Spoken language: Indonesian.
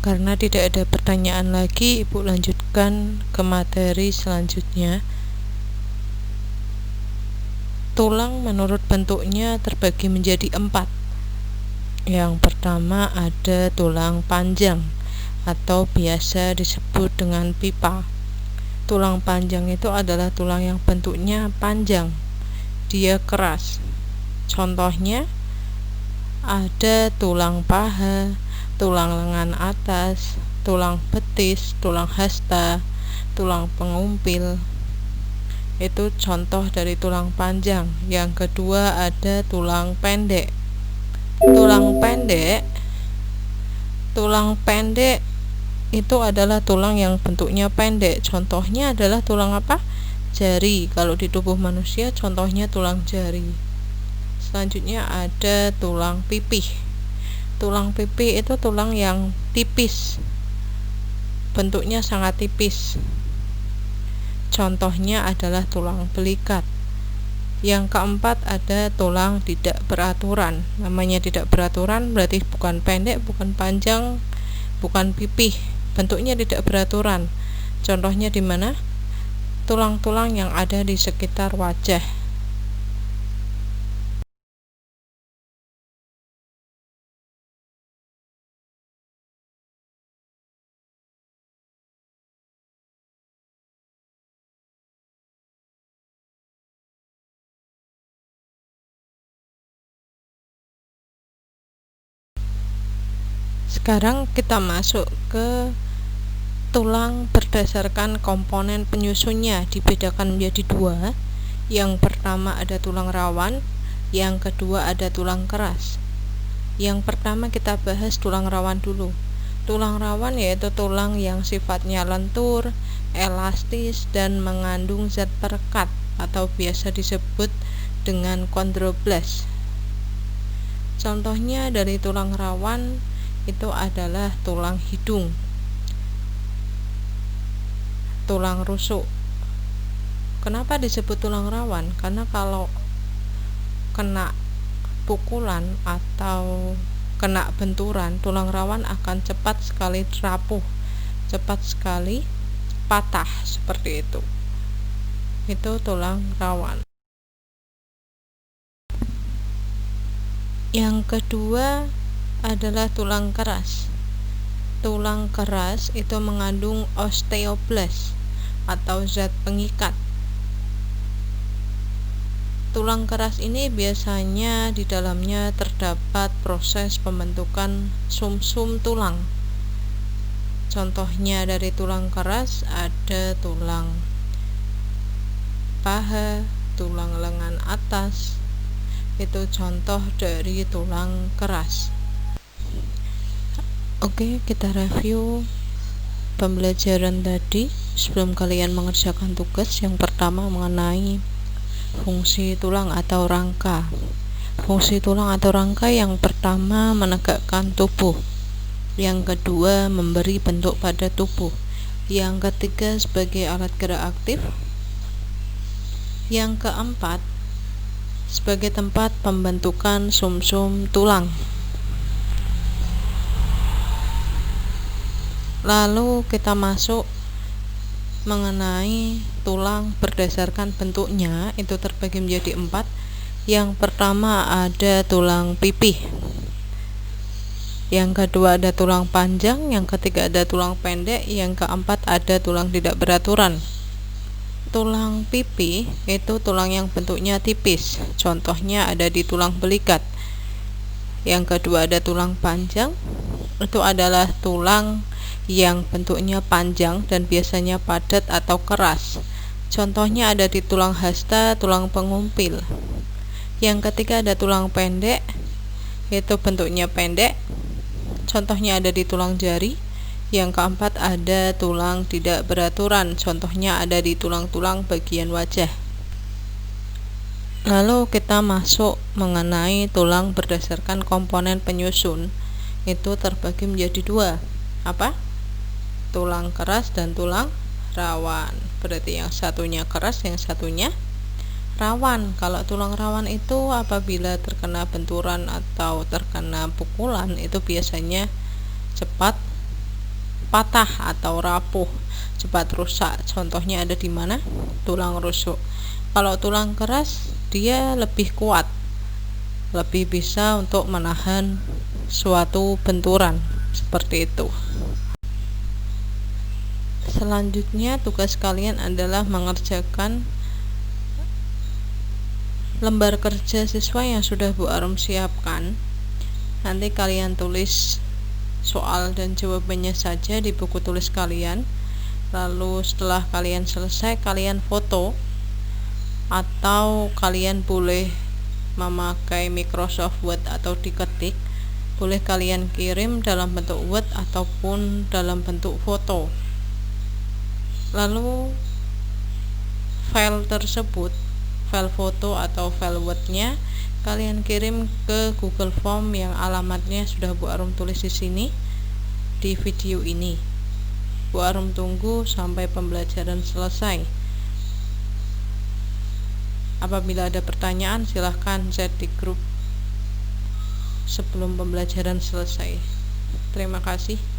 Karena tidak ada pertanyaan lagi, Ibu lanjutkan ke materi selanjutnya. Tulang menurut bentuknya terbagi menjadi 4. Yang pertama ada tulang panjang atau biasa disebut dengan pipa. Tulang panjang itu adalah tulang yang bentuknya panjang, dia keras. Contohnya ada tulang paha, tulang lengan atas, tulang betis, tulang hasta, tulang pengumpil. Itu contoh dari tulang panjang. Yang kedua ada tulang pendek. Tulang pendek itu adalah tulang yang bentuknya pendek. Contohnya adalah tulang apa? Jari. Kalau di tubuh manusia contohnya tulang jari. Selanjutnya ada tulang pipih. Tulang pipih itu tulang yang tipis, bentuknya sangat tipis. Contohnya adalah tulang belikat. Yang keempat ada tulang tidak beraturan. Namanya tidak beraturan berarti bukan pendek, bukan panjang, bukan pipih, bentuknya tidak beraturan. Contohnya di mana? Tulang-tulang yang ada di sekitar wajah. Sekarang kita masuk ke tulang berdasarkan komponen penyusunnya, dibedakan menjadi 2. Yang pertama ada tulang rawan, yang kedua ada tulang keras. Yang pertama kita bahas tulang rawan dulu. Tulang rawan yaitu tulang yang sifatnya lentur, elastis, dan mengandung zat perekat atau biasa disebut dengan kondroblast. Contohnya dari tulang rawan itu adalah tulang hidung, tulang rusuk. Kenapa disebut tulang rawan? Karena kalau kena pukulan atau kena benturan, tulang rawan akan cepat sekali rapuh, cepat sekali patah, seperti itu. Itu tulang rawan. Yang kedua adalah tulang keras. Tulang keras itu mengandung osteoblast atau zat pengikat. Tulang keras ini biasanya di dalamnya terdapat proses pembentukan sumsum tulang. Contohnya dari tulang keras ada tulang paha, tulang lengan atas. Itu contoh dari tulang keras. Oke, kita review pembelajaran tadi sebelum kalian mengerjakan tugas. Yang pertama mengenai fungsi tulang atau rangka. Fungsi tulang atau rangka yang pertama menegakkan tubuh, yang kedua memberi bentuk pada tubuh, yang ketiga sebagai alat gerak aktif, yang keempat sebagai tempat pembentukan sumsum tulang. Lalu kita masuk mengenai tulang berdasarkan bentuknya, itu terbagi menjadi 4. Yang pertama ada tulang pipih, yang kedua ada tulang panjang, yang ketiga ada tulang pendek, yang keempat ada tulang tidak beraturan. Tulang pipih itu tulang yang bentuknya tipis, contohnya ada di tulang belikat. Yang kedua ada tulang panjang, itu adalah tulang yang bentuknya panjang dan biasanya padat atau keras. Contohnya ada di tulang hasta, tulang pengumpil. Yang ketiga ada tulang pendek, itu bentuknya pendek. Contohnya ada di tulang jari. Yang keempat ada tulang tidak beraturan. Contohnya ada di tulang-tulang bagian wajah. Lalu kita masuk mengenai tulang berdasarkan komponen penyusun. Itu terbagi menjadi 2. Apa? Tulang keras dan tulang rawan. Berarti yang satunya keras, yang satunya rawan. Kalau tulang rawan itu apabila terkena benturan atau terkena pukulan itu biasanya cepat patah atau rapuh, cepat rusak. Contohnya ada di mana? Tulang rusuk. Kalau tulang keras, dia lebih kuat, lebih bisa untuk menahan suatu benturan, seperti itu. Selanjutnya tugas kalian adalah mengerjakan lembar kerja siswa yang sudah Bu Arum siapkan. Nanti kalian tulis soal dan jawabannya saja di buku tulis kalian. Lalu setelah kalian selesai, kalian foto, atau kalian boleh memakai Microsoft Word atau diketik. Boleh kalian kirim dalam bentuk Word ataupun dalam bentuk foto. Lalu file tersebut, file foto atau file Word-nya, kalian kirim ke Google Form yang alamatnya sudah Bu Arum tulis di sini di video ini. Bu Arum tunggu sampai pembelajaran selesai. Apabila ada pertanyaan, silahkan chat di grup sebelum pembelajaran selesai. Terima kasih.